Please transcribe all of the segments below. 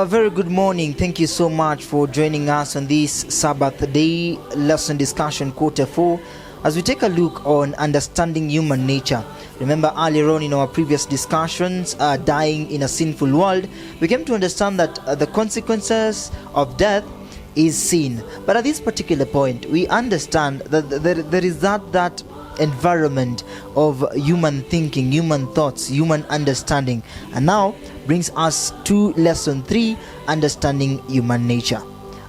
Very good morning. Thank you so much for joining us on this Sabbath day lesson discussion quarter 4 as we take a look on understanding human nature. Remember earlier on in our previous discussions, dying in a sinful world, we came to understand that the consequences of death is sin. But at this particular point, we understand that there is that environment of human thinking, human thoughts, human understanding, and now brings us to lesson 3, understanding human nature.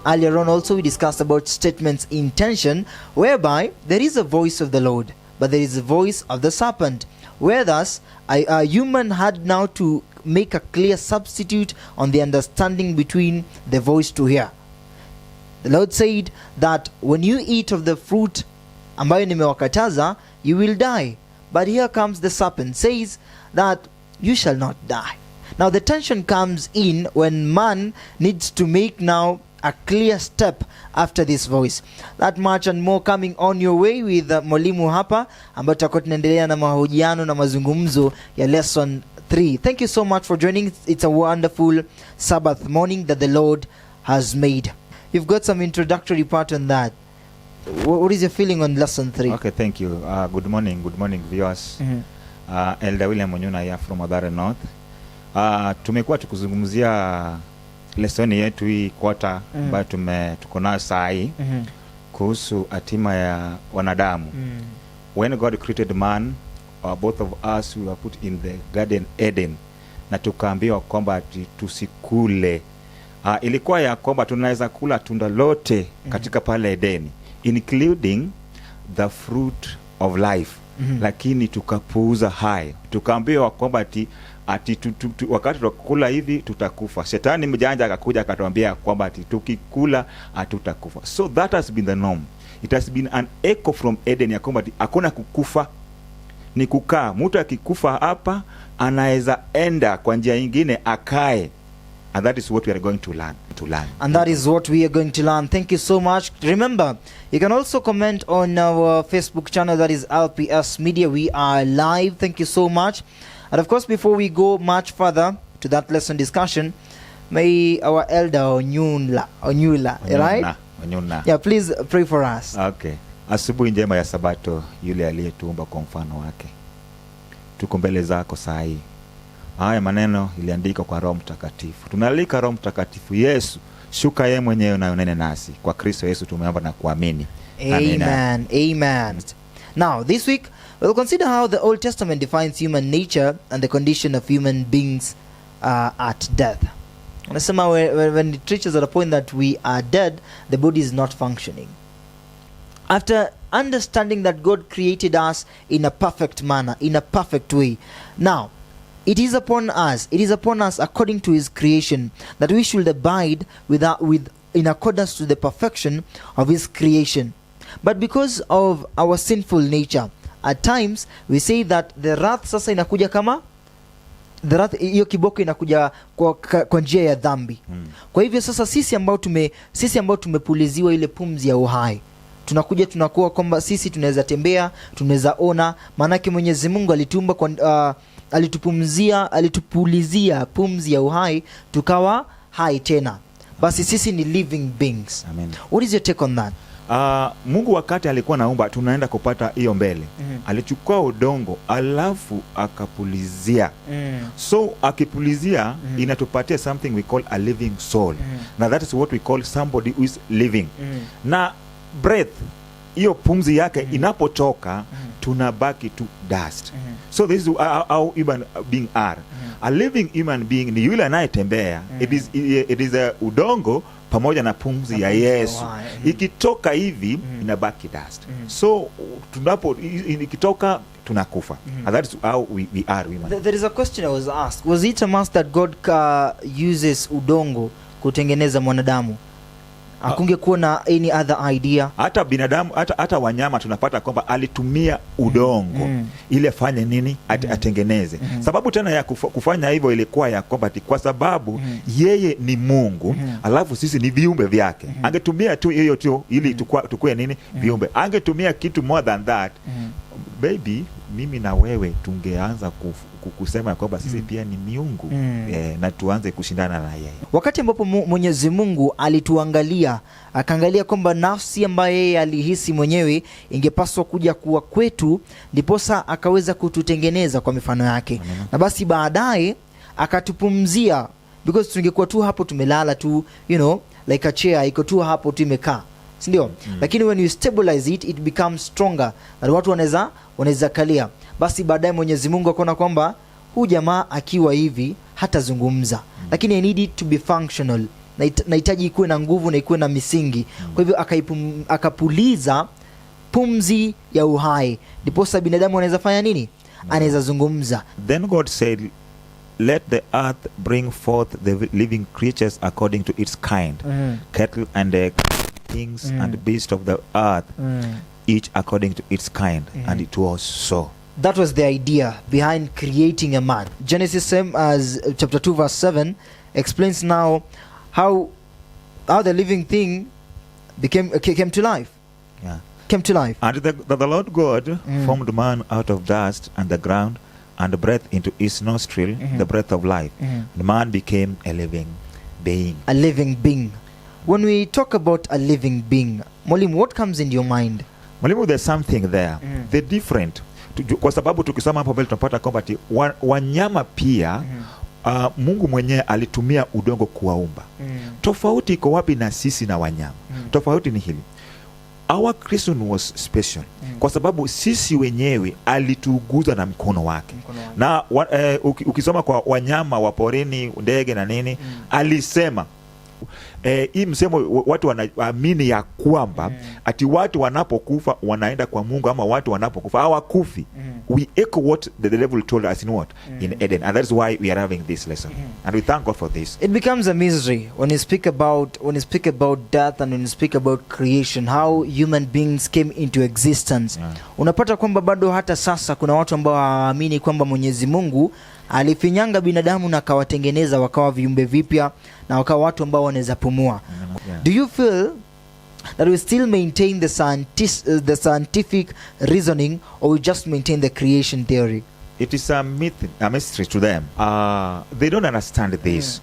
Earlier on also we discussed about statements intention, whereby there is a voice of the Lord, but there is a voice of the serpent, where thus a human had now to make a clear substitute on the understanding between the voice to hear. The Lord said that when you eat of the fruit ambayo nimewakataza, you will die. But here comes the serpent, says that you shall not die. Now the tension comes in when man needs to make now a clear step after this voice. That much and more coming on your way with mwalimu hapa ambayo tutakuwa tunaendelea na mahojiano na mazungumzo ya lesson 3. Thank you so much for joining. It's a wonderful Sabbath morning that the Lord has made. You've got some introductory part on that. What is your feeling on lesson 3? Okay, thank you. Good morning, viewers. Elder William Onyuna here from Madare North. Tumekuwa tukuzungumzia lesson yetu hii quarter ambayo tuko nayo saa hii kuhusu hatima ya wanadamu. When God created man, both of us we were put in the garden Eden, na tukaambiwa kwamba tusikule. Ilikuwa ya kwamba tunaweza kula tunda lote katika pale Edeni, including the fruit of life. Lakini tukapuuza hayo. Tukaambiwa kwamba wakati tukula hivi tutakufa. Shetani mjanja akakuja akatuambia kwamba tukikula hatutakufa. So that has been the norm. It has been an echo from Eden ya kwamba hakuna kukufa, ni kukaa. Mtu akikufa hapa anaweza enda kwa njia nyingine akae. And that is what we are going to learn. And that is what we are going to learn. Thank you so much. Remember, you can also comment on our Facebook channel, that is LPS Media. We are live. Thank you so much. And of course, before we go much further to that lesson discussion, may our elder Onyula, right? Onyuna. Yeah, please pray for us. Okay. Asubuhi njema ya Sabato yule aliyetuumba kwa mfano wake. Tuko mbele zako saa hii. Haya maneno iliandika kwa Roho Mtakatifu. Tunalika Roho Mtakatifu Yesu, shuka yeye mwenyewe na unene nasi. Kwa Kristo Yesu tumeomba na kuamini. Amen. Amen. Now, this week we'll consider how the Old Testament defines human nature and the condition of human beings at death. When it reaches at a point that we are dead, the body is not functioning. After understanding that God created us in a perfect manner, in a perfect way, now it is upon us according to his creation that we should abide in accordance to the perfection of his creation. But because of our sinful nature, at times we say that the wrath sasa inakuja kama the wrath, hiyo kiboko inakuja kwa njia ya dhambi. Kwa hivyo sasa sisi ambao tumepuliziwa ile pumzi ya uhai, tunakuwa kwamba sisi tunaweza tembea, tunaweza ona, maanake Mwenyezi Mungu alitumba kwa alitupulizia pumzi ya uhai tukawa hai tena. Basi sisi ni living beings. Amen. What is your take on that? Mungu wakati alikuwa naumba tunaenda kupata hiyo mbele. Alichukua udongo alafu akapulizia. So akipulizia inatupatia something we call a living soul. Now that is what we call somebody who is living. Na breath, hiyo pumzi yake inapotoka tunabaki to dust. So this is how human being are. A living human being ni yule anayetembea. It is a udongo pamoja na pumzi ya Yesu. Ikitoka hivi inabaki dust. So ikitoka tunakufa. And that is how we are women. There is a question I was asked. Was it a must that God uses udongo kutengeneza mwanadamu? Hakungekuwa na any other idea? Hata binadamu, hata wanyama tunapata kwamba alitumia udongo ili afanye nini? Atengeneze. Sababu tena ya kufanya hivyo ilikuwa ya kwamba kwa sababu yeye ni Mungu, alafu sisi ni viumbe vyake. Angetumia tu hiyo tu ili tukue nini? Viumbe. Angetumia kitu more than that. Baby, mimi na wewe tungeanza kusema kwamba sisi pia ni miungu na tuanze kushindana na yeye. Wakati ambapo Mwenyezi Mungu alituangalia, akaangalia kwamba nafsi ambayo yeye alihisi mwenyewe ingepaswa kuja kuwa kwetu, ndiposa akaweza kututengeneza kwa mifano yake. Na basi baadaye akatupumzia, because tungekuwa tu hapo tumelala tu, like a chair iko tu hapo tu imekaa, si ndio? Lakini when you stabilize it, it becomes stronger, na watu wanaweza kalia. Basi baadaye Mwenyezi Mungu akaona kwamba huyu jamaa akiwa hivi hatazungumza, lakini I need it to be functional, nahitaji ikuwe na nguvu na ikuwe na misingi. Kwa hivyo akapuliza pumzi ya uhai, ndiposa binadamu anaweza fanya nini? Anaweza zungumza. Then God said, let the earth bring forth the living creatures according to its kind, cattle and things and beasts of the earth, each according to its kind. And it was so. That was the idea behind creating a man. Genesis same as chapter 2 verse 7 explains now how the living thing came to life. Yeah. Came to life. And the Lord God formed man out of dust and the ground, and breathed into his nostril the breath of life. The man became a living being. A living being. When we talk about a living being, Mwalimu, what comes into your mind? Mwalimu, there's something there. They're different. Kwa sababu tukisoma hapo mbele tunapata kwamba wanyama pia Mungu mwenyewe alitumia udongo kuwaumba. Tofauti iko wapi na sisi na wanyama? Tofauti ni hili. Our creation was special. Kwa sababu sisi wenyewe alituguza na mkono wake. Na ukisoma kwa wanyama wa porini, ndege na nini, alisema hii msemo watu wanaamini ya kwamba ati watu wanapokufa wanaenda kwa Mungu, ama watu wanapokufa hawakufi. We echo what the devil told us in what? In Eden. And that's why we are having this lesson. And we thank God for this. It becomes a misery when you speak about death and when you speak about creation, how human beings came into existence. Unapata kwamba bado hata sasa kuna watu ambao hawaamini kwamba Mwenyezi Mungu alifinyanga binadamu na akawatengeneza wakawa viumbe vipya na wakawa watu ambao wanaweza pumua. Do you feel that we still maintain the scientific reasoning, or we just maintain the creation theory? It is a myth, a mystery to them. They don't understand this.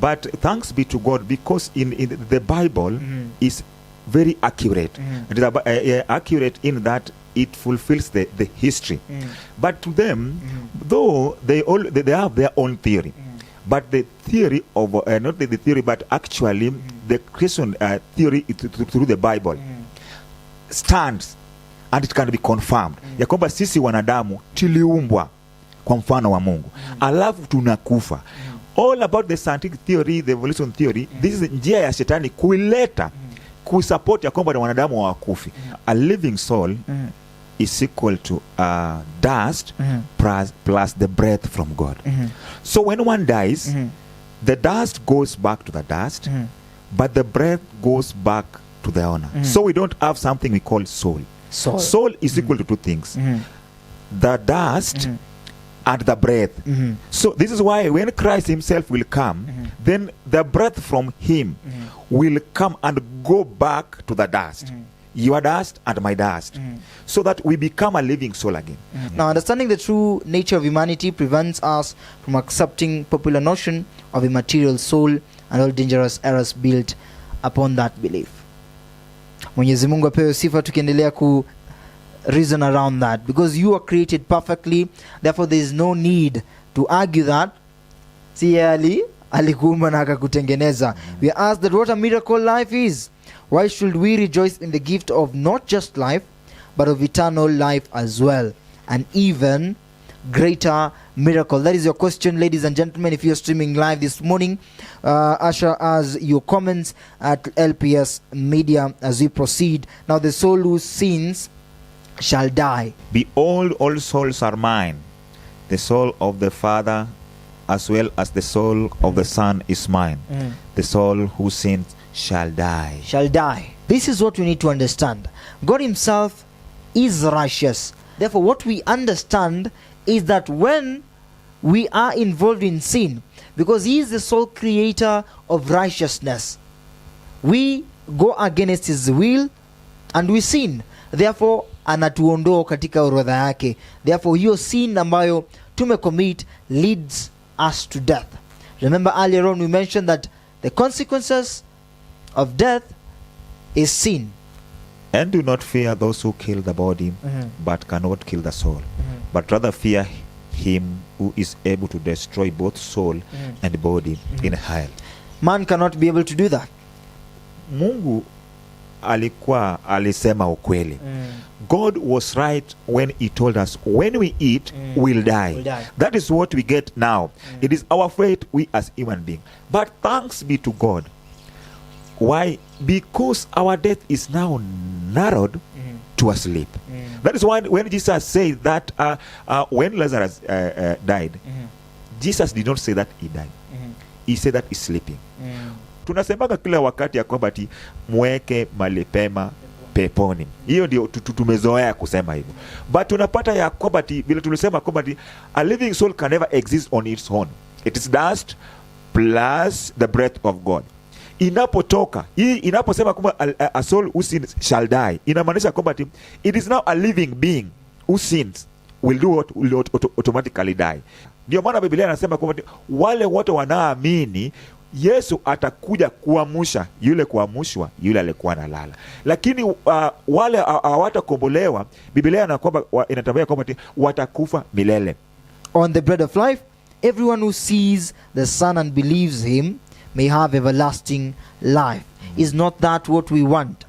But thanks be to God, because in the Bible is very accurate. It is accurate in that it fulfills the history. But to them, though they have their own theory, but the theory of not the theory, but actually the Christian theory through the Bible stands, and it can be confirmed ya kwamba sisi wanadamu tuliumbwa kwa mfano wa Mungu, alafu tunakufa. All about the scientific theory, the evolution theory, this is njia ya shetani kuileta kusupport ya kwamba wanadamu hawakufi. A living soul is equal to dust plus the breath from God. So when one dies, the dust goes back to the dust, but the breath goes back to the owner. So we don't have something we call soul. Soul is equal to two things. The dust and the breath. So this is why when Christ himself will come, then the breath from him will come and go back to the dust. Your dust and my dust. So that we become a living soul again. Now, understanding the true nature of humanity prevents us from accepting popular notion of a material soul and all dangerous errors built upon that belief. Mwenyezi Mungu apewe sifa tukiendelea ku reason around that, because you are created perfectly, therefore there is no need to argue that si alikuumba na akakutengeneza. We are asked that what a miracle life is. Why should we rejoice in the gift of not just life, but of eternal life as well? An even greater miracle. That is your question, ladies and gentlemen. If you're streaming live this morning, usher us your comments at LPS Media as we proceed. Now, the soul who sins shall die. Behold, all souls are mine. The soul of the Father as well as the soul of the Son is mine. The soul who sins shall die. Shall die. This is what we need to understand. God himself is righteous. Therefore, what we understand is that when we are involved in sin, because he is the sole creator of righteousness, we go against his will and we sin. Therefore, anatuondoa katika orodha yake. Therefore, hiyo sin ambayo tumecommit leads us to death. Remember earlier on we mentioned that the consequences of death is sin. And do not fear those who kill the body, but cannot kill the soul. But rather fear him who is able to destroy both soul and body in hell. Man cannot be able to do that. Mungu alisema ukweli. God was right when he told us when we eat we'll die. That is what we get now. It is our fate, we as human beings. But thanks be to God. Why? Because our death is now narrowed to a sleep. That is why when Jesus said that when Lazarus died, Jesus did not say that he died. He said that he's sleeping. Tunasemaga kila wakati ya kwamba ati mweke malipema peponi. Hiyo ndio tumezoea kusema hivyo. But tunapata ya kwamba ati vile tulisema kwamba ati a living soul can never exist on its own. It is dust plus the breath of God. Inapotoka hii inaposema kwamba a soul who sins shall die, inamaanisha kwamba ati it is now a living being who sins will do what will automatically die. Ndio maana Biblia inasema kwamba wale wote wanaamini Yesu atakuja kuamsha yule kuamshwa yule alikuwa analala. Lakini wale hawatakombolewa, Biblia inatambua kwamba watakufa milele. On the bread of life, everyone who sees the Son and believes him may have everlasting life. Is not that what we want?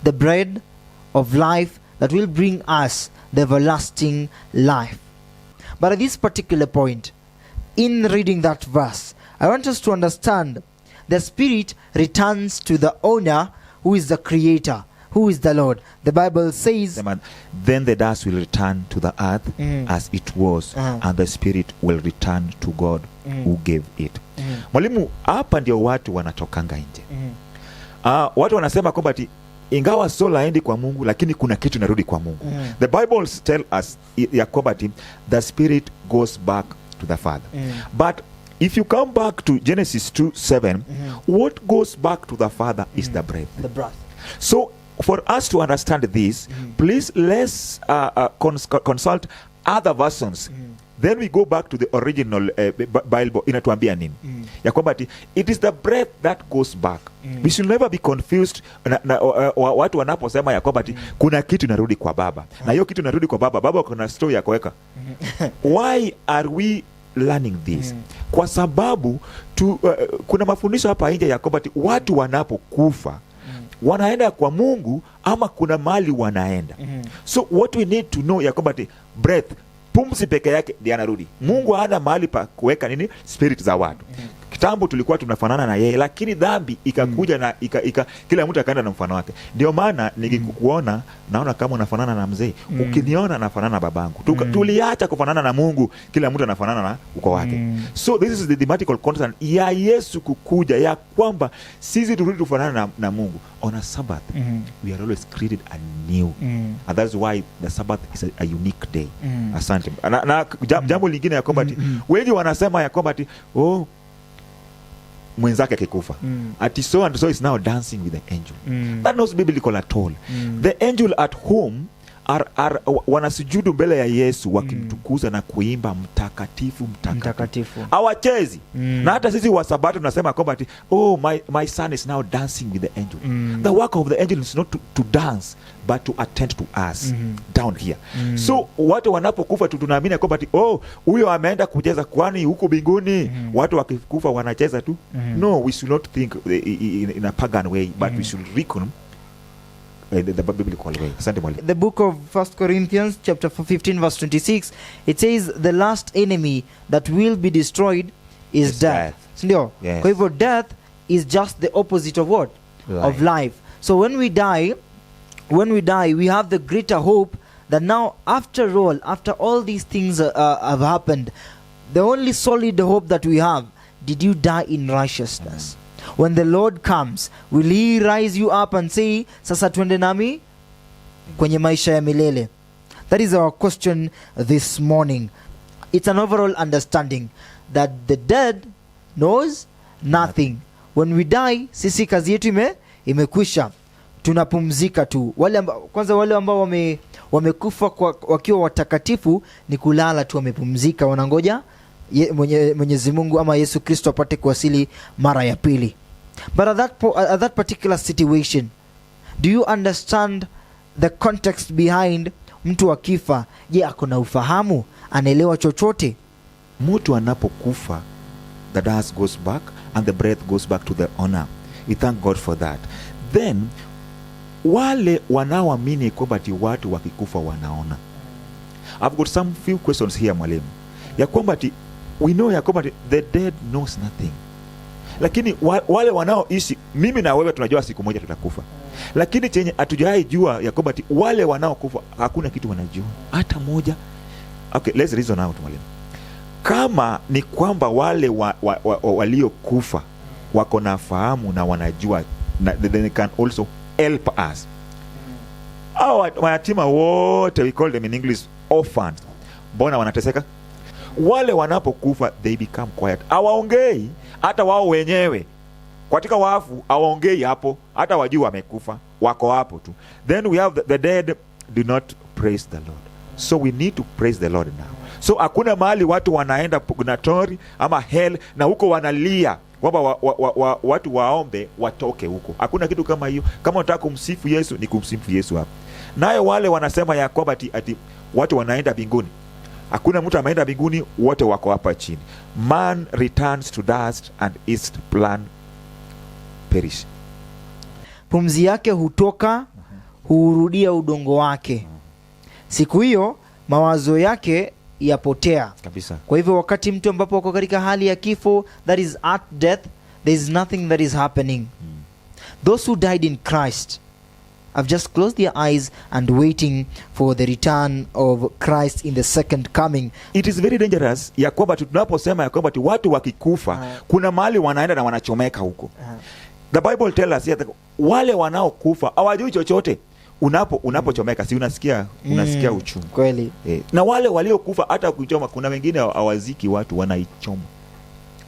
The bread of life that will bring us the everlasting life. But at this particular point, in reading that verse, I want us to understand the spirit returns to the owner who is the creator, who is the Lord. The Bible says, then the dust will return to the earth as it was, and the spirit will return to God who gave it. Mwalimu, hapa ndio watu wanatokanga nje. Watu wanasema kwamba ingawa soul haendi kwa Mungu, lakini kuna kitu inarudi kwa Mungu. The Bible tell us ya kwamba the spirit goes back to the Father. But if you come back to Genesis 2:7, what goes back to the Father is the breath. The breath. So for us to understand this, please let's consult other versions. Then we go back to the original Bible. Inatuambia nini? Ya kwamba it is the breath that goes back. We should never be confused watu wanaposema ya kwamba kuna kitu inarudi kwa Baba. Na hiyo kitu inarudi kwa Baba. Baba kuna story ya kuweka. Why are we learning this? Kwa sababu kuna mafundisho hapa nje ya kwamba watu wanapokufa wanaenda kwa Mungu ama kuna mali wanaenda. So what we need to know ya kwamba breath, pumzi peke yake ndiye anarudi. Mungu hana mahali pa kuweka nini? Spirit za watu. Kitambo tulikuwa tunafanana na yeye, lakini dhambi ikakuja na kila mtu akaenda na mfano wake. Ndio maana nikikuona naona kama unafanana na mzee. Ukiniona nafanana na babangu. Tuliacha kufanana na Mungu, kila mtu anafanana na uko wake. So this is the thematical constant ya Yesu kukuja ya kwamba sisi turudi tufanana na Mungu. On a Sabbath, we are always created anew. And that's why the Sabbath is a unique day. Asante. Na jambo lingine ya kwamba wengi wanasema ya kwamba mwenzake akikufa ati so and so is now dancing with the angel. That not biblical at all. The angel at home are wanasujudu mbele ya Yesu wakimtukuza na kuimba mtakatifu mtakatifu. Hawachezi. Na hata sisi wa Sabato tunasema kwamba my son is now dancing with the angel. The work of the angel is not to dance but to attend to us down here. So watu wanapokufa tunaamini kwamba huyo ameenda kucheza kwani huko mbinguni. Watu wakikufa wanacheza tu. No, we should not think in a pagan way, but we should reckon the biblical way. The book of 1 Corinthians chapter 15 verse 26, it says the last enemy that will be destroyed is death. Ndio. Yes. Kwa hivyo death is just the opposite of what? Life. Of life. So when we die, we have the greater hope that now after all these things have happened, the only solid hope that we have, did you die in righteousness? When the Lord comes, will he rise you up and say, sasa tuende nami kwenye maisha ya milele? That is our question this morning. It's an overall understanding that the dead knows nothing. When we die, sisi kazi yetu imekwisha. Tunapumzika tu. Wale ambao wamekufa wakiwa watakatifu ni kulala tu, wamepumzika, wanangoja Mwenyezi Mungu ama Yesu Kristo apate kuwasili mara ya pili. But at that particular situation, do you understand the context behind mtu akifa? Je, ako na ufahamu? Anaelewa chochote? Mtu anapokufa, the dust goes back and the breath goes back to the owner. We thank God for that. Then wale wanaoamini kwamba ati watu wakikufa wanaona. I've got some few questions here, mwalimu. Ya kwamba ati we know ya kwamba the dead knows nothing. Lakini wale wanaoishi, mimi na wewe tunajua siku moja tutakufa. Lakini chenye hatujai jua ya kwamba ati wale wanaokufa hakuna kitu wanajua hata moja. Okay, let's reason out, mwalimu. Kama ni kwamba wale waliokufa wako na fahamu na wanajua, they can also help us. Hao mayatima wote, we call them in English orphans, mbona wanateseka? Wale wanapokufa they become quiet, hawaongei hata wao wenyewe. Katika wafu hawaongei hapo, hata wajua wamekufa, wako hapo tu. Then we have the dead do not praise the Lord. So we need to praise the Lord now. So hakuna mahali watu wanaenda purgatory ama hell na huko wanalia kwamba watu waombe watoke huko. Hakuna kitu kama hiyo. Kama unataka kumsifu Yesu, ni kumsifu Yesu hapo. Nayo wale wanasema ya kwamba ati watu wanaenda mbinguni. Hakuna mtu ameenda mbinguni, wote wako hapa chini. Man returns to dust and its plan perish. Pumzi yake hutoka, hurudia udongo wake. Siku hiyo mawazo yake yapotea kabisa. Kwa hivyo wakati mtu ambapo wako katika hali ya kifo, that is at death, there is nothing that is happening. Those who died in Christ have just closed their eyes and waiting for the return of Christ in the second coming. It is very dangerous ya kwamba tunaposema ya kwamba watu wakikufa kuna mahali wanaenda na wanachomeka huko. The Bible tells us that wale wanaokufa hawajui chochote. Unapochomeka si unasikia uchungu kweli. Na wale waliokufa hata kuchoma, kuna wengine hawaziki watu,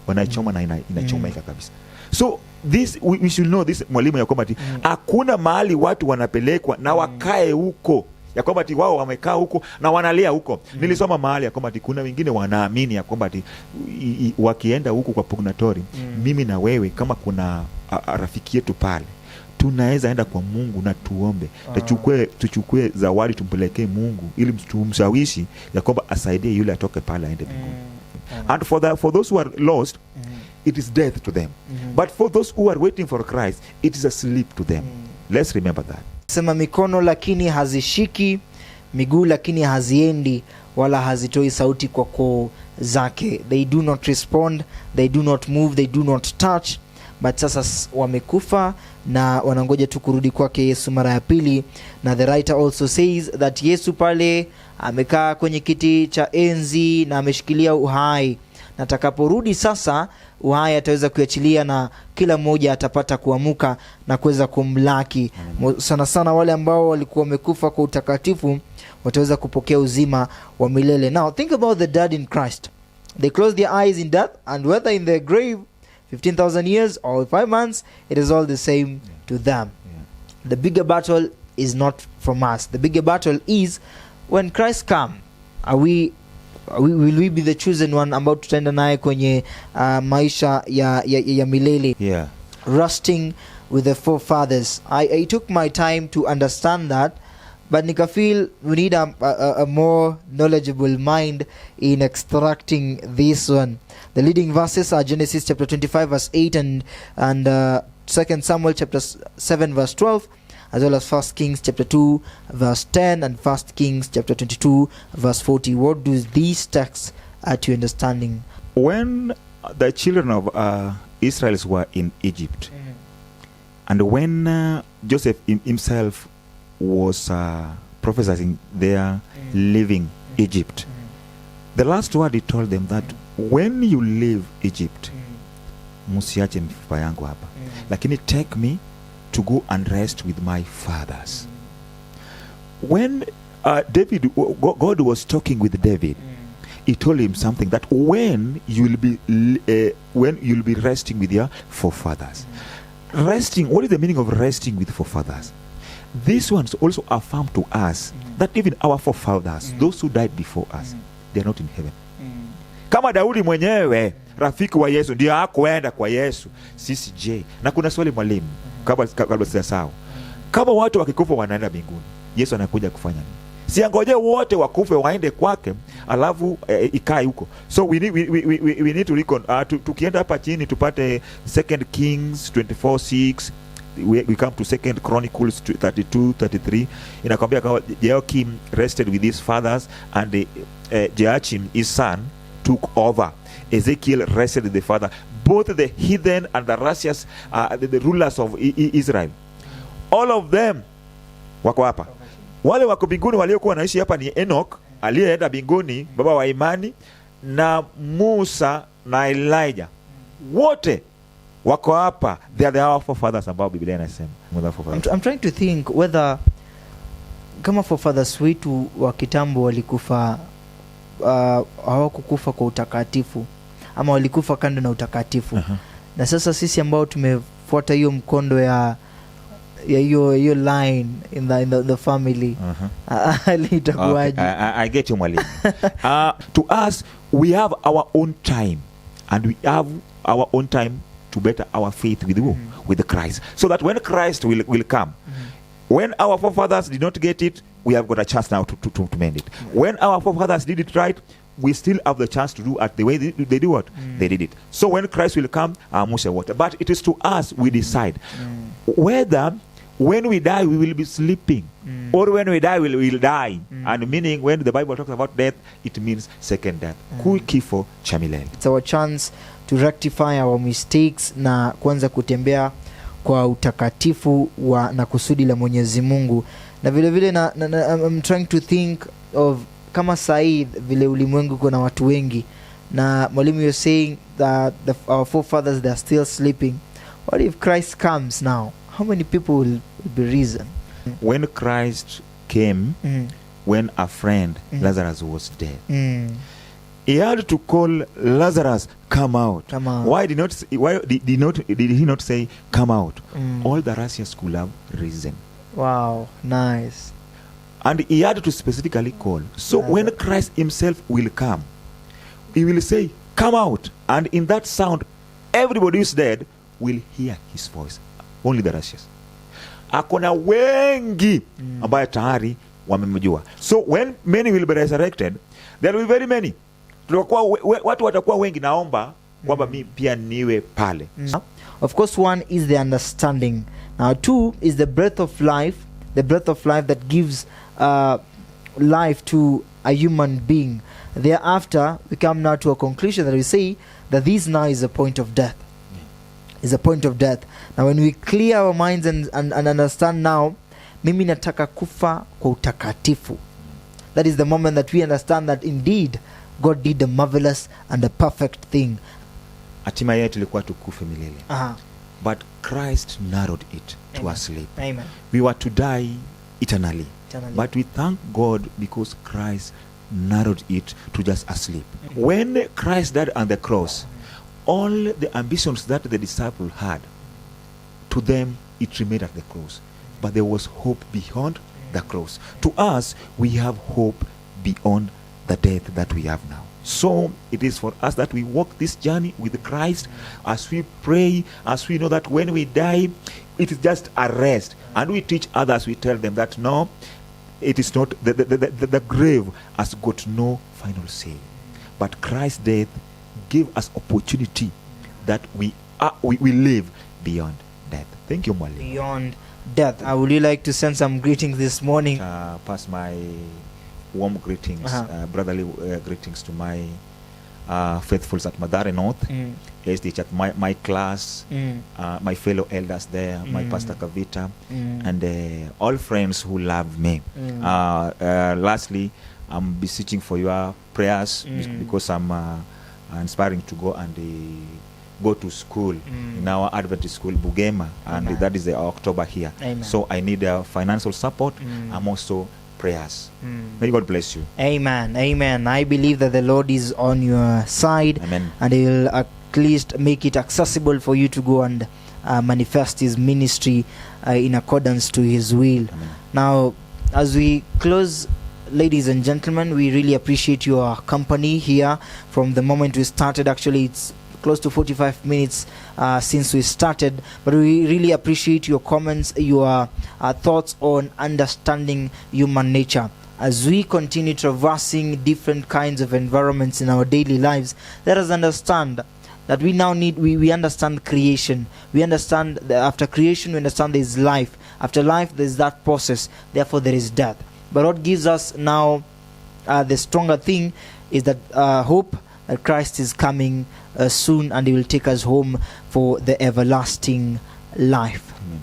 wanaichoma na inachomeka kabisa. So this we should know this, mwalimu, ya kwamba hakuna mahali watu wanapelekwa na wakae huko, ya kwamba wao wamekaa huko na wanalia huko. Nilisoma mahali ya kwamba kuna wengine wanaamini ya kwamba wakienda huko kwa purgatory, mimi na wewe kama kuna rafiki yetu pale, tunaweza enda kwa Mungu na tuombe, tuchukue zawadi tumpelekee Mungu ili tumshawishi ya kwamba asaidie yule atoke pale aende mbinguni. And for those who are lost, it is death to them. But for those who are waiting for Christ, it is a sleep to them. Let's remember that. Sema mikono lakini hazishiki, miguu lakini haziendi, wala hazitoi sauti kwa koo zake. They do not respond, they do not move, they do not touch. But sasa wamekufa na wanangoja tu kurudi kwake Yesu mara ya pili. Na the writer also says that Yesu pale amekaa kwenye kiti cha enzi na ameshikilia uhai, na atakaporudi sasa uhai ataweza kuachilia na kila mmoja atapata kuamuka na kuweza kumlaki. Sana sana wale ambao walikuwa wamekufa kwa utakatifu wataweza kupokea uzima wa milele. Now think about the dead in Christ. They close their eyes in death, and whether in their grave 15,000 years or 5 months, it is all the same to them. The bigger battle is not from us. The bigger battle is when Christ comes. Will we be the chosen one ambao tutaenda naye kwenye maisha ya milele? Resting with the forefathers. I took my time to understand that, but nika feel we need a more knowledgeable mind in extracting this one. The leading verses are Genesis chapter 25 verse 8 and 2 Samuel chapter 7 verse 12, as well as 1 Kings chapter 2 verse 10 and 1 Kings chapter 22 verse 40. What do these texts add to your understanding? When the children of Israel were in Egypt, and when Joseph himself was prophesying there, leaving Egypt, the last word he told them that when you leave Egypt, musiache mifupa yangu hapa, lakini take me to go and rest with my fathers. When God was talking with David, he told him something, that when you'll be resting with your forefathers. Resting, what is the meaning of resting with forefathers? These ones also affirm to us that even our forefathers, those who died before us, they are not in heaven. Kama Daudi mwenyewe rafiki wa Yesu ndio hakuenda kwa Yesu, sisi je? Na kuna swali mwalimu, kabla sijasahau, kama watu wakikufa wanaenda mbinguni, Yesu anakuja kufanya nini? Siangoje wote wakufe waende kwake alafu ikae huko. So we need to recon tukienda hapa chini tupate 2 Kings 24:6, we come to 2 Chronicles 32:33. Inakwambia kama Jehoiakim rested with his fathers and Jehoiachim his son took over. Ezekiel rested with the father. Both the heathen and the righteous, the rulers of Israel, all of them wako hapa. Wale wako mbinguni waliokuwa wanaishi hapa ni Enoch aliyeenda mbinguni, baba wa imani, na Musa na Elijah. Wote wako hapa. They are our forefathers ambao Biblia inasema. I'm trying to think whether kama forefathers wetu wa kitambo walikufa, hawakukufa kwa utakatifu ama walikufa kando na utakatifu. Na sasa sisi ambao tumefuata hiyo mkondo ya hiyo line in the family, itakuwaje? I get you, mwalimu. To us, we have our own time, and we have our own time to better our faith with who? With Christ, so that when Christ will come, when our forefathers did not get it, we have got a chance now to mend it. When our forefathers did it right, we still have the chance to do it the way they do what? They did it. So when Christ will come, Musa water. But it is to us we decide whether when we die we will be sleeping, or when we die we will die. And meaning when the Bible talks about death, it means second death. Kifo cha milele. It's our chance to rectify our mistakes na kuanza kutembea kwa utakatifu na kusudi la Mwenyezi Mungu. Na vile vile I'm trying to think of kama Said vile ulimwengu kuna watu wengi, na mwalimu you're saying that our forefathers they are still sleeping. What if Christ comes now? How many people will be risen? When Christ came, when a friend Lazarus was dead, he had to call Lazarus, come out. Why did he not say come out? All the righteous could have risen. Wow, nice. And he had to specifically call. So when Christ himself will come, he will say come out, and in that sound everybody who is dead will hear his voice. Only the righteous. Akona wengi ambaye tayari wamemjua. So when many will be resurrected, there will be very many. Watu watakuwa wengi, naomba kwamba mimi pia niwe pale. Of course, one is the understanding. Now two is the breath of life, the breath of life that gives life to a human being. Thereafter, we come now to a conclusion that we say that this now is a point of death. Is a point of death. Now when we clear our minds and understand now, mimi nataka kufa kwa utakatifu. That is the moment that we understand that indeed God did the marvelous and the perfect thing. Hatima yetu ilikuwa tukufe milele. But Christ narrowed it to a sleep. Amen. We were to die eternally. But we thank God because Christ narrowed it to just a sleep. When Christ died on the cross, all the ambitions that the disciples had, to them it remained at the cross. But there was hope beyond the cross. To us, we have hope beyond the death that we have now. So it is for us that we walk this journey with Christ, as we pray, as we know that when we die, it is just a rest. And we teach others, we tell them that no, it is not, the grave has got no final say. But Christ's death gave us opportunity that we live beyond death. Thank you, Mwalimu. Beyond death. I would really like to send some greetings this morning. Pass my warm greetings, brotherly greetings to my faithfuls at Madare North, SDH at my class, my fellow elders there, my pastor Kavita, and all friends who love me. Lastly, I'm beseeching for your prayers because I'm inspiring to go and go to school in our Adventist school, Bugema, and that is October here. Amen. So I need financial support. I'm also prayers. May God bless you. Amen. Amen. I believe that the Lord is on your side. Amen. And He will at least make it accessible for you to go and manifest His ministry in accordance to His will. Amen. Now, as we close, ladies and gentlemen, we really appreciate your company here from the moment we started. Actually, it's close to 45 minutes since we started, but we really appreciate your comments, your thoughts on understanding human nature. As we continue traversing different kinds of environments in our daily lives, let us understand that we now need, we understand creation. We understand that after creation, we understand there is life. After life, there is that process. Therefore, there is death. But what gives us now the stronger thing is that hope that Christ is coming soon, and He will take us home for the everlasting life. Amen.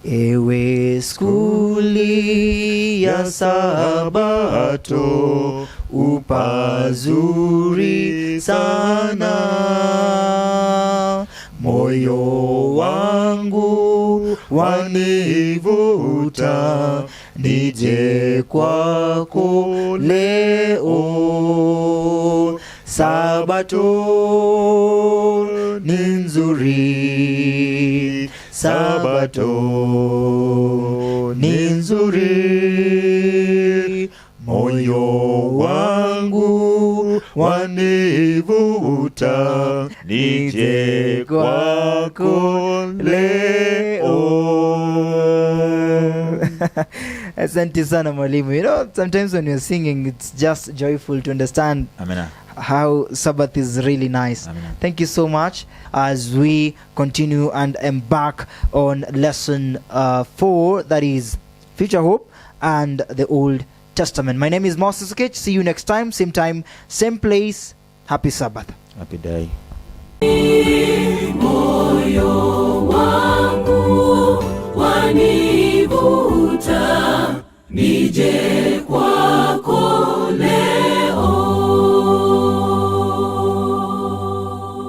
Ewe skuli ya Sabato, upazuri sana, moyo wangu wanivuta, nije kwako leo. Sabato ni nzuri, Sabato ni nzuri, moyo wangu wanivuta, nije kwako leo. Asante sana mwalimu. You know, sometimes when you're singing, it's just joyful to understand Amen. how Sabbath is really nice. Amen. Thank you so much as we continue and embark on lesson 4, that is Future Hope and the Old Testament. My name is Moses Okech. See you next time, same place. Happy Sabbath. Happy day. Moyo wangu wanivuta, nije